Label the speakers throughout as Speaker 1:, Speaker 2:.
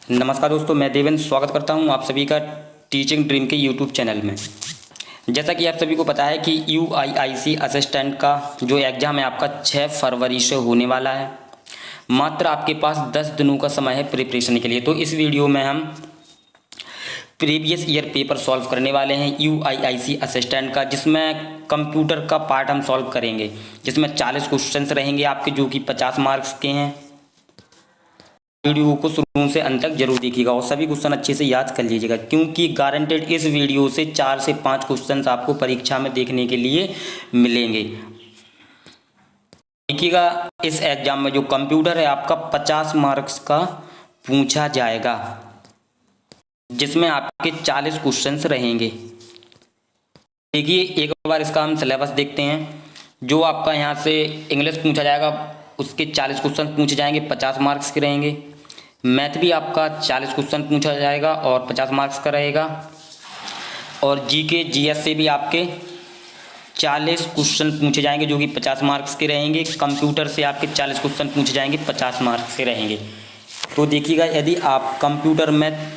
Speaker 1: नमस्कार दोस्तों, मैं देवेंद्र स्वागत करता हूं आप सभी का टीचिंग ड्रीम के यूट्यूब चैनल में। जैसा कि आप सभी को पता है कि यूआईआईसी असिस्टेंट का जो एग्ज़ाम है आपका 6 फरवरी से होने वाला है। मात्र आपके पास 10 दिनों का समय है प्रिपरेशन के लिए। तो इस वीडियो में हम प्रीवियस ईयर पेपर सॉल्व करने वाले हैं यूआईआईसी असिस्टेंट का, जिसमें कंप्यूटर का पार्ट हम सॉल्व करेंगे, जिसमें 40 क्वेश्चन रहेंगे आपके, जो कि 50 मार्क्स के हैं। वीडियो को शुरू से अंत तक जरूर देखिएगा और सभी क्वेश्चन अच्छे से याद कर लीजिएगा, क्योंकि गारंटेड इस वीडियो से 4 से 5 क्वेश्चन आपको परीक्षा में देखने के लिए मिलेंगे। देखिएगा, इस एग्जाम में जो कंप्यूटर है आपका 50 मार्क्स का पूछा जाएगा, जिसमें आपके 40 क्वेश्चन रहेंगे। देखिए, एक बार इसका हम सिलेबस देखते हैं। जो आपका यहाँ से इंग्लिश पूछा जाएगा उसके 40 क्वेश्चन पूछे जाएंगे, 50 मार्क्स के रहेंगे। मैथ भी आपका 40 क्वेश्चन पूछा जाएगा और 50 मार्क्स का रहेगा। और जीके जीएस से भी आपके 40 क्वेश्चन पूछे जाएंगे, जो कि 50 मार्क्स के रहेंगे। कंप्यूटर से आपके 40 क्वेश्चन पूछे जाएंगे, 50 मार्क्स के रहेंगे। तो देखिएगा, यदि आप कंप्यूटर में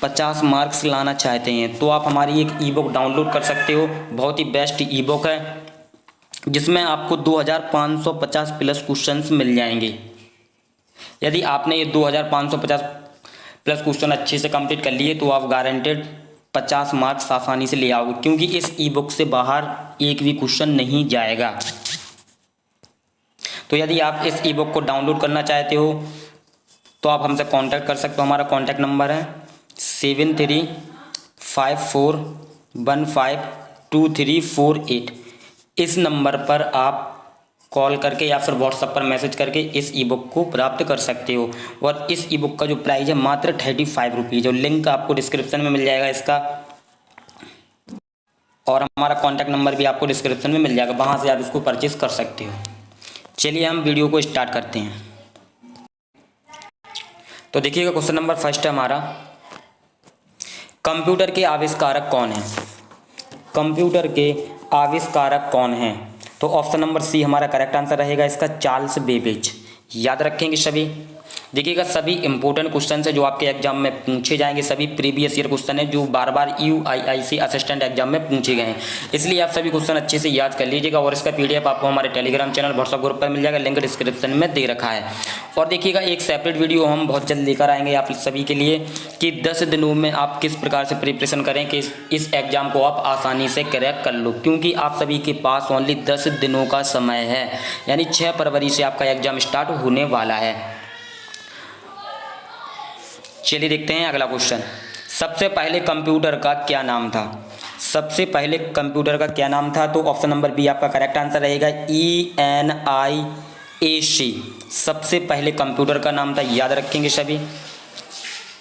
Speaker 1: 50 मार्क्स लाना चाहते हैं तो आप हमारी एक ई बुक डाउनलोड कर सकते हो। बहुत ही बेस्ट ई बुक है, जिसमें आपको 2550 प्लस क्वेश्चंस मिल जाएंगे। यदि आपने ये 2550 प्लस क्वेश्चन अच्छे से कंप्लीट कर लिए तो आप गारंटेड 50 मार्क्स आसानी से ले आओगे, क्योंकि इस ई बुक से बाहर एक भी क्वेश्चन नहीं जाएगा। तो यदि आप इस ई बुक को डाउनलोड करना चाहते हो तो आप हमसे कांटेक्ट कर सकते हो। हमारा कांटेक्ट नंबर है 7354152348। इस नंबर पर आप कॉल करके या फिर व्हाट्सएप पर मैसेज करके इस ई बुक को प्राप्त कर सकते हो। और इस ई बुक का जो प्राइस है मात्र 35 रुपीज़। और लिंक आपको डिस्क्रिप्शन में मिल जाएगा इसका, और हमारा कॉन्टैक्ट नंबर भी आपको डिस्क्रिप्शन में मिल जाएगा, वहाँ से आप इसको परचेज कर सकते हो। चलिए हम वीडियो को स्टार्ट करते हैं। तो देखिएगा, क्वेश्चन नंबर फर्स्ट है हमारा, कंप्यूटर के आविष्कारक कौन है? कंप्यूटर के आविष्कारक कौन हैं? तो ऑप्शन नंबर सी हमारा करेक्ट आंसर रहेगा इसका, चार्ल्स बेबेज। याद रखेंगे सभी। देखिएगा, सभी इंपॉर्टेंट क्वेश्चन है जो आपके एग्जाम में पूछे जाएंगे, सभी प्रीवियस ईयर क्वेश्चन है जो बार बार यूआईआईसी असिस्टेंट एग्जाम में पूछे गए हैं। इसलिए आप सभी क्वेश्चन अच्छे से याद कर लीजिएगा। और इसका पीडीएफ आपको हमारे टेलीग्राम चैनल व्हाट्सएप ग्रुप पर मिल जाएगा, लिंक डिस्क्रिप्शन में दे रखा है। और देखिएगा, एक सेपरेट वीडियो हम बहुत जल्द लेकर आएंगे आप सभी के लिए कि 10 दिनों में आप किस प्रकार से प्रिपरेशन करें कि इस एग्जाम को आप आसानी से क्रैक कर लो, क्योंकि आप सभी के पास ओनली 10 दिनों का समय है, यानी 6 फरवरी से आपका एग्जाम स्टार्ट होने वाला है। चलिए देखते हैं अगला क्वेश्चन। सबसे पहले कंप्यूटर का क्या नाम था? सबसे पहले कंप्यूटर का क्या नाम था? तो ऑप्शन नंबर बी आपका करेक्ट आंसर रहेगा, ENIAC। सबसे पहले कंप्यूटर का नाम था, याद रखेंगे सभी।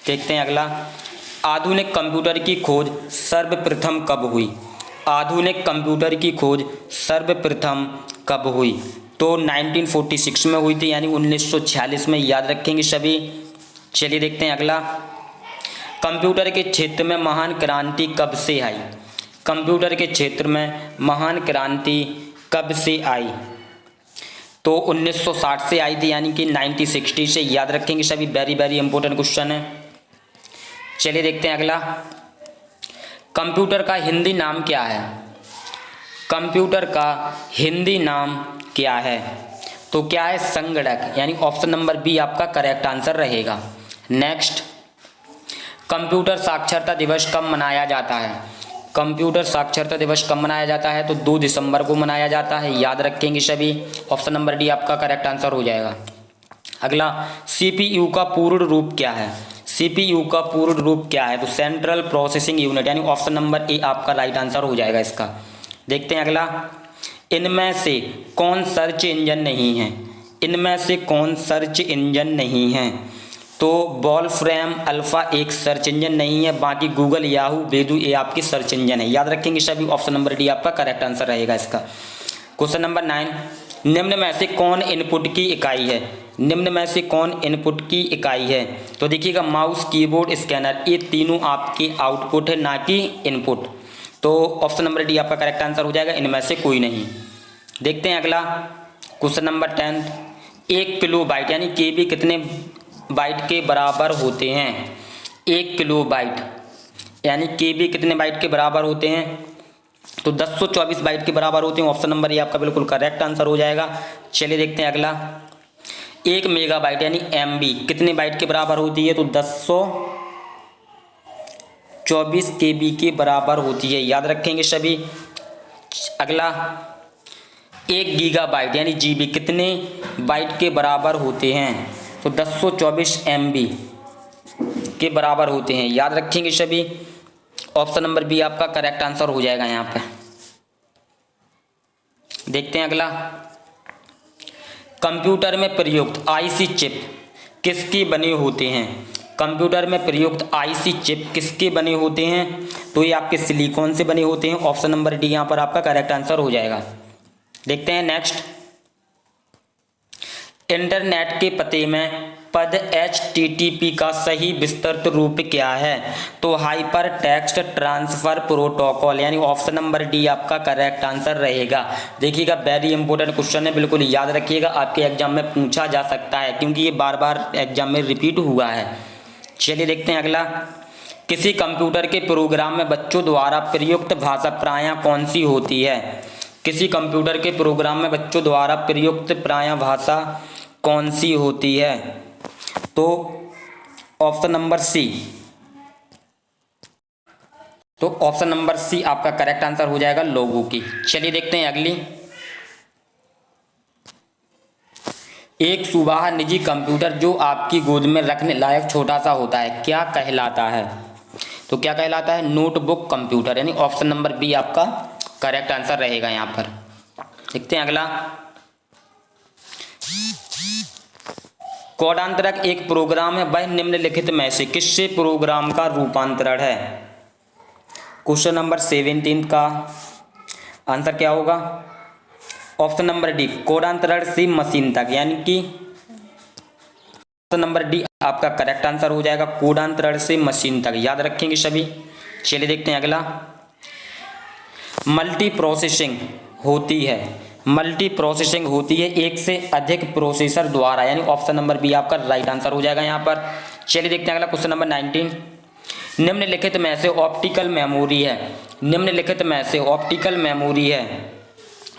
Speaker 1: देखते हैं अगला, आधुनिक कंप्यूटर की खोज सर्वप्रथम कब हुई? आधुनिक कंप्यूटर की खोज सर्वप्रथम कब हुई? तो 1946 में हुई थी, यानी 1946 में। याद रखेंगे सभी। चलिए देखते हैं अगला, कंप्यूटर के क्षेत्र में महान क्रांति कब से आई? कंप्यूटर के क्षेत्र में महान क्रांति कब से आई? तो 1960 से आई थी, यानी कि 1960 से। याद रखेंगे सभी, वेरी वेरी इंपॉर्टेंट क्वेश्चन है। चलिए देखते हैं अगला, कंप्यूटर का हिंदी नाम क्या है? कंप्यूटर का हिंदी नाम क्या है? तो क्या है? संगणक, यानी ऑप्शन नंबर बी आपका करेक्ट आंसर रहेगा। नेक्स्ट, कंप्यूटर साक्षरता दिवस कब मनाया जाता है? कंप्यूटर साक्षरता दिवस कब मनाया जाता है? तो 2 दिसंबर को मनाया जाता है। याद रखेंगे सभी, ऑप्शन नंबर डी आपका करेक्ट आंसर हो जाएगा। अगला, सीपीयू का पूर्ण रूप क्या है? सीपीयू का पूर्ण रूप क्या है? तो सेंट्रल प्रोसेसिंग यूनिट, यानी ऑप्शन नंबर ए आपका राइट आंसर हो जाएगा इसका। देखते हैं अगला, इनमें से कौन सर्च इंजन नहीं है? इनमें से कौन सर्च इंजन नहीं है? तो वॉल्फ्रेम अल्फा एक सर्च इंजन नहीं है, बाकी गूगल, याहू, बेदू ये आपकी सर्च इंजन है। याद रखेंगे सभी, ऑप्शन नंबर डी आपका करेक्ट आंसर रहेगा इसका। क्वेश्चन नंबर 9, निम्न में से कौन इनपुट की इकाई है? निम्न में से कौन इनपुट की इकाई है? तो देखिएगा, माउस, कीबोर्ड, स्कैनर, ये तीनों आपके आउटपुट है, ना कि इनपुट। तो ऑप्शन नंबर डी आपका करेक्ट आंसर हो जाएगा, इनमें से कोई नहीं। देखते हैं अगला, क्वेश्चन नंबर 10, 1 किलोबाइट यानी केबी कितने बाइट के बराबर होते हैं? 1 किलोबाइट यानी KB कितने बाइट के बराबर होते हैं? तो 1024 बाइट के बराबर होते हैं। ऑप्शन नंबर ये आपका बिल्कुल करेक्ट आंसर हो जाएगा। चलिए देखते हैं अगला। 1 मेगाबाइट यानी MB कितने बाइट के बराबर होती है? तो 1024 KB के बराबर होती है, याद रखेंगे सभी। अगला 1 गीगाबाइट यानी GB कितने बाइट के बराबर होते हैं? तो 1024 MB के बराबर होते हैं, याद रखेंगे सभी। ऑप्शन नंबर बी आपका करेक्ट आंसर हो जाएगा यहाँ पे। देखते हैं अगला। कंप्यूटर में प्रयुक्त IC चिप किसके बने होते हैं? कंप्यूटर में प्रयुक्त IC चिप किसके बने होते हैं? तो ये आपके सिलिकॉन से बने होते हैं। ऑप्शन नंबर डी यहाँ पर आपका करेक्ट आंसर हो जाएगा। देखते हैं नेक्स्ट। इंटरनेट के पते में पद HTTP का सही विस्तृत रूप क्या है? तो हाइपर टेक्स्ट ट्रांसफर प्रोटोकॉल, यानी ऑप्शन नंबर डी आपका करेक्ट आंसर रहेगा। देखिएगा वेरी इंपॉर्टेंट क्वेश्चन है, बिल्कुल याद रखिएगा, आपके एग्जाम में पूछा जा सकता है क्योंकि ये बार बार एग्जाम में रिपीट हुआ है। चलिए देखते हैं अगला। किसी कंप्यूटर के प्रोग्राम में बच्चों द्वारा प्रयुक्त भाषा प्रायः कौन सी होती है? किसी कंप्यूटर के प्रोग्राम में बच्चों द्वारा प्रयुक्त प्रायः भाषा कौन सी होती है? तो ऑप्शन नंबर सी। तो ऑप्शन नंबर सी आपका करेक्ट आंसर हो जाएगा, लोगों की। चलिए देखते हैं अगली। एक सुबह निजी कंप्यूटर जो आपकी गोद में रखने लायक छोटा सा होता है क्या कहलाता है? तो क्या कहलाता है? नोटबुक कंप्यूटर, यानी ऑप्शन नंबर बी आपका करेक्ट आंसर रहेगा यहाँ पर। देखते हैं अगला। कोडांतरक एक प्रोग्राम है, वह निम्नलिखित में से किससे प्रोग्राम का रूपांतरण है? क्वेश्चन नंबर 17 का आंसर क्या होगा? ऑप्शन नंबर डी, कोडांतरण से मशीन तक, यानी कि ऑप्शन नंबर डी आपका करेक्ट आंसर हो जाएगा, कोडांतरण से मशीन तक, याद रखेंगे सभी। चलिए देखते हैं अगला। मल्टी प्रोसेसिंग होती है एक से अधिक प्रोसेसर द्वारा, यानी ऑप्शन नंबर बी आपका राइट आंसर हो जाएगा यहाँ पर। चलिए देखते हैं अगला। Question number 19। निम्नलिखित में से ऑप्टिकल मेमोरी है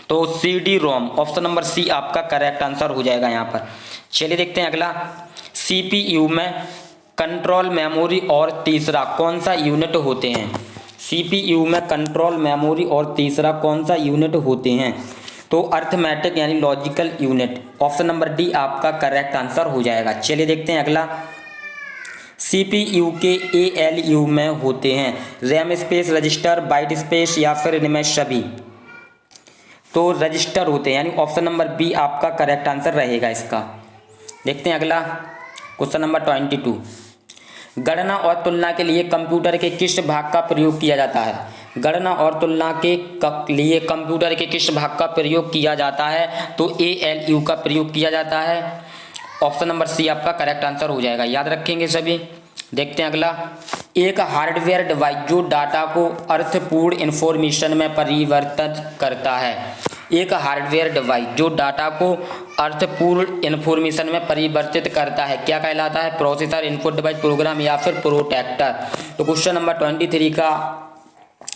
Speaker 1: तो CD-ROM, ऑप्शन नंबर सी आपका करेक्ट आंसर हो जाएगा यहाँ पर। चलिए देखते हैं अगला। CPU में कंट्रोल मेमोरी और तीसरा कौन सा यूनिट होते हैं? CPU में कंट्रोल मेमोरी और तीसरा कौन सा यूनिट होते हैं? तो अर्थमेटिक यानी logical unit, option number D आपका करेक्ट आंसर हो जाएगा। चलिए देखते हैं अगला। CPU के ALU में होते हैं RAM space, register, byte space या फिर इनमें सभी? तो रजिस्टर होते हैं, यानी ऑप्शन नंबर बी आपका करेक्ट आंसर रहेगा इसका। देखते हैं अगला। Question number 22। गणना और तुलना के लिए कंप्यूटर के किस भाग का प्रयोग किया जाता है? गणना और तुलना के लिए कंप्यूटर के किस भाग का प्रयोग किया जाता है? तो ALU का प्रयोग किया जाता है। ऑप्शन नंबर सी आपका करेक्ट आंसर हो जाएगा, याद रखेंगे सभी। देखते हैं अगला। एक हार्डवेयर डिवाइस जो डाटा को अर्थपूर्ण इंफॉर्मेशन में परिवर्तित करता है। एक हार्डवेयर डिवाइस जो डाटा को अर्थपूर्ण इंफॉर्मेशन में परिवर्तित करता है क्या कहलाता है? प्रोसेसर, इनपुट डिवाइस, प्रोग्राम या फिर प्रोटेक्टर? तो क्वेश्चन नंबर 23 का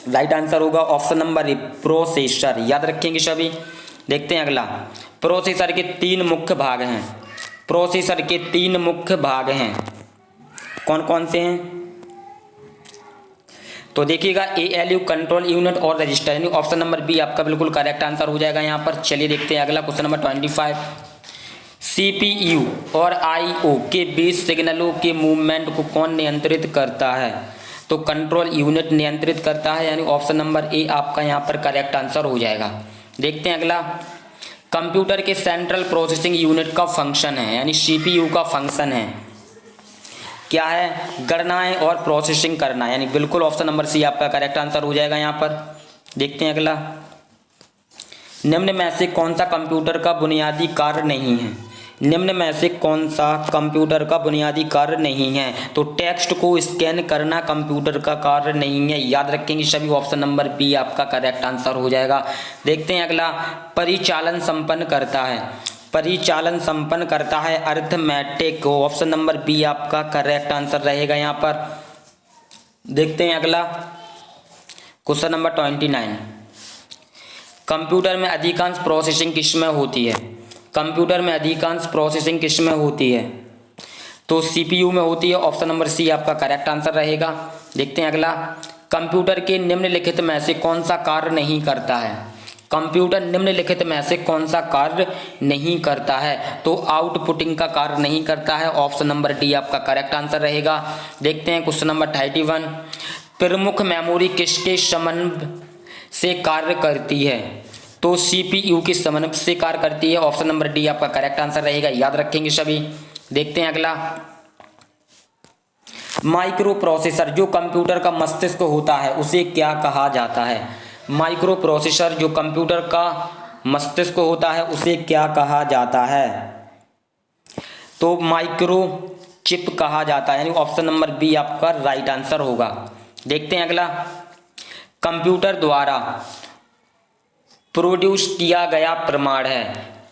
Speaker 1: राइट आंसर होगा ऑप्शन नंबर ए, प्रोसेसर, याद रखेंगे सभी। देखते हैं अगला। प्रोसेसर के 3 मुख्य भाग हैं, कौन कौन से हैं? तो देखिएगा ALU, कंट्रोल यूनिट और रजिस्टर, यानी ऑप्शन नंबर बी आपका बिल्कुल करेक्ट आंसर हो जाएगा यहाँ पर। चलिए देखते हैं अगला। Question number 25। CPU और IO के बीच सिग्नलों के मूवमेंट को कौन नियंत्रित करता है? तो कंट्रोल यूनिट नियंत्रित करता है, यानी ऑप्शन नंबर ए आपका यहाँ पर करेक्ट आंसर हो जाएगा। देखते हैं अगला। कंप्यूटर के सेंट्रल प्रोसेसिंग यूनिट का फंक्शन है, यानी CPU का फंक्शन है क्या है? गणनाएं और प्रोसेसिंग करना, यानी बिल्कुल ऑप्शन नंबर सी आपका करेक्ट आंसर हो जाएगा यहाँ पर। देखते हैं अगला। निम्न में से कौन सा कंप्यूटर का बुनियादी कार्य नहीं है? निम्न में से कौन सा कंप्यूटर का बुनियादी कार्य नहीं है? तो टेक्स्ट को स्कैन करना कंप्यूटर का कार्य नहीं है, याद रखेंगे सभी। ऑप्शन नंबर बी आपका करेक्ट आंसर हो जाएगा। देखते हैं अगला। परिचालन संपन्न करता है, परिचालन संपन्न करता है, अरिथमेटिक। ऑप्शन नंबर बी आपका करेक्ट आंसर रहेगा यहाँ पर। देखते हैं अगला क्वेश्चन नंबर 29। कंप्यूटर में अधिकांश प्रोसेसिंग किसमें होती है? कंप्यूटर में अधिकांश प्रोसेसिंग किसमें होती है? तो सीपीयू में होती है। ऑप्शन नंबर सी आपका करेक्ट आंसर रहेगा। देखते हैं अगला, कंप्यूटर के निम्नलिखित में से कौन सा कार्य नहीं करता है? कंप्यूटर निम्नलिखित में से कौन सा कार्य नहीं करता है? तो आउटपुटिंग का कार्य नहीं करता है। ऑप्शन नंबर डी आपका करेक्ट आंसर रहेगा। देखते हैं क्वेश्चन नंबर 31। प्रमुख मेमोरी किसके समन्वय से कार्य करती है? तो सीपीयू के समन्वय से कार्य करती है। ऑप्शन नंबर डी आपका करेक्ट आंसर रहेगा, याद रखेंगे सभी। देखते हैं अगला, माइक्रो प्रोसेसर जो कंप्यूटर का मस्तिष्क होता है उसे क्या कहा जाता है? माइक्रो प्रोसेसर जो कंप्यूटर का मस्तिष्क होता है उसे क्या कहा जाता है? तो माइक्रो चिप कहा जाता है, यानी ऑप्शन नंबर बी आपका राइट आंसर होगा। देखते हैं अगला, कंप्यूटर द्वारा प्रोड्यूस किया गया प्रमाण है।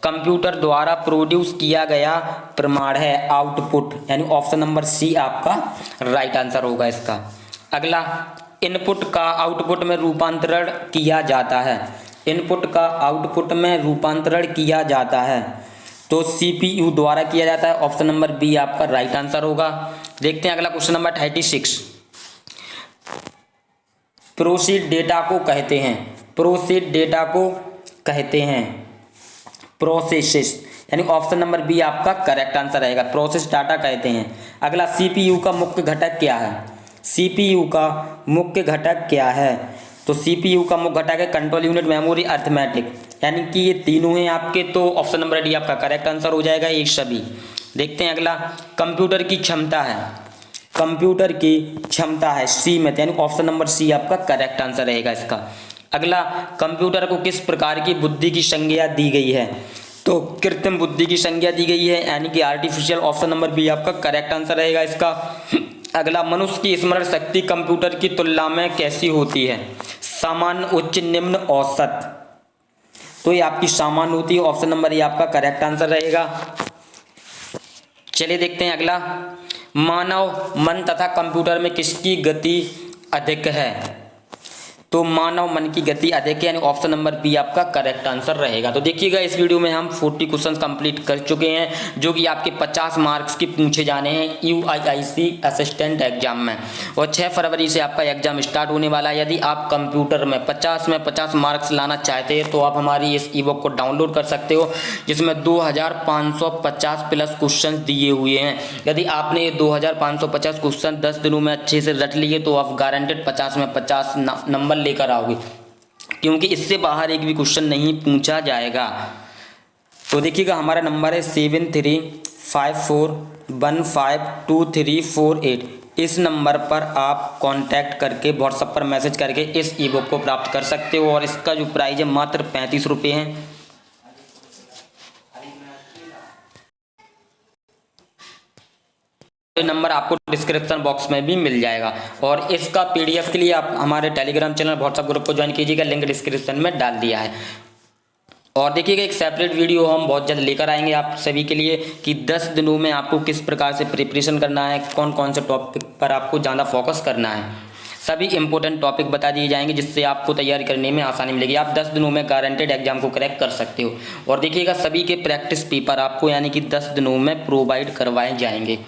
Speaker 1: कंप्यूटर द्वारा प्रोड्यूस किया गया प्रमाण है आउटपुट, यानी ऑप्शन नंबर सी आपका राइट आंसर होगा इसका। अगला, इनपुट का आउटपुट में रूपांतरण किया जाता है। इनपुट का आउटपुट में रूपांतरण किया जाता है तो सीपीयू द्वारा किया जाता है। ऑप्शन नंबर बी आपका राइट आंसर होगा। देखते हैं अगला क्वेश्चन नंबर 36। प्रोसेस डेटा को कहते हैं। प्रोसेस डेटा को कहते हैं प्रोसेसेस, यानी ऑप्शन नंबर बी आपका करेक्ट आंसर रहेगा। प्रोसेस डाटा कहते हैं। अगला, सीपीयू का मुख्य घटक क्या है? सीपीयू का मुख्य घटक क्या है? तो सीपीयू का मुख्य घटक है कंट्रोल यूनिट, मेमोरी, अरिथमेटिक, यानी कि ये तीनों हैं आपके। तो ऑप्शन नंबर डी आपका करेक्ट आंसर हो जाएगा ये सभी। देखते हैं अगला, कंप्यूटर की क्षमता है। कंप्यूटर की क्षमता है सीमित, यानी ऑप्शन नंबर सी आपका करेक्ट आंसर रहेगा इसका। अगला, कंप्यूटर को किस प्रकार की बुद्धि की संज्ञा दी गई है? तो कृत्रिम बुद्धि की संज्ञा दी गई है, यानी कि आर्टिफिशियल। ऑप्शन नंबर बी आपका करेक्ट आंसर रहेगा इसका। अगला, मनुष्य की स्मरण शक्ति कंप्यूटर की तुलना में कैसी होती है? सामान्य, उच्च, निम्न, औसत। तो ये आपकी सामान्य होती है। ऑप्शन नंबर ए आपका करेक्ट आंसर रहेगा। चलिए देखते हैं अगला, मानव मन तथा कंप्यूटर में किसकी गति अधिक है? तो मानव मन की गति अधिक है, यानी ऑप्शन नंबर बी आपका करेक्ट आंसर रहेगा। तो देखिएगा, इस वीडियो में हम 40 क्वेश्चंस कंप्लीट कर चुके हैं जो कि आपके 50 मार्क्स के पूछे जाने हैं यूआईआईसी असिस्टेंट एग्जाम में। और 6 फरवरी से आपका एग्जाम स्टार्ट होने वाला है। यदि आप कंप्यूटर में 50 मार्क्स लाना चाहते हैं तो आप हमारी इस ई बुक को डाउनलोड कर सकते हो, जिसमें 2550 प्लस क्वेश्चन दिए हुए हैं। यदि आपने ये 2550 क्वेश्चन 10 दिनों में अच्छे से रट लिए तो आप गारंटेड 50 में 50 नंबर लेकर आओगे, क्योंकि इससे बाहर एक भी क्वेश्चन नहीं पूछा जाएगा। तो देखिएगा, हमारा नंबर है 7354152348। इस नंबर पर आप कांटेक्ट करके व्हाट्सएप पर मैसेज करके इस ई बुक को प्राप्त कर सकते हो। और इसका जो प्राइस है मात्र 35 रुपये है। नंबर आपको डिस्क्रिप्शन बॉक्स में भी मिल जाएगा। और इसका पीडीएफ के लिए आप हमारे टेलीग्राम चैनल, व्हाट्सएप ग्रुप को ज्वाइन कीजिएगा, लिंक डिस्क्रिप्शन में डाल दिया है। और देखिएगा, एक सेपरेट वीडियो हम बहुत जल्द लेकर आएंगे आप सभी के लिए कि 10 दिनों में आपको किस प्रकार से प्रिपरेशन करना है, कौन कौन से टॉपिक पर आपको ज़्यादा फोकस करना है। सभी इंपॉर्टेंट टॉपिक बता दिए जाएंगे जिससे आपको तैयारी करने में आसानी मिलेगी। आप 10 दिनों में गारंटेड एग्जाम को क्रैक कर सकते हो। और देखिएगा, सभी के प्रैक्टिस पेपर आपको यानी कि 10 दिनों में प्रोवाइड करवाए जाएंगे।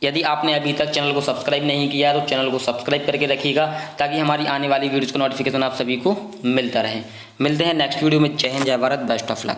Speaker 1: यदि आपने अभी तक चैनल को सब्सक्राइब नहीं किया तो चैनल को सब्सक्राइब करके रखिएगा, ताकि हमारी आने वाली वीडियोज़ का नोटिफिकेशन आप सभी को मिलता रहे। मिलते हैं नेक्स्ट वीडियो में। जय हिंद, जय भारत, बेस्ट ऑफ लक।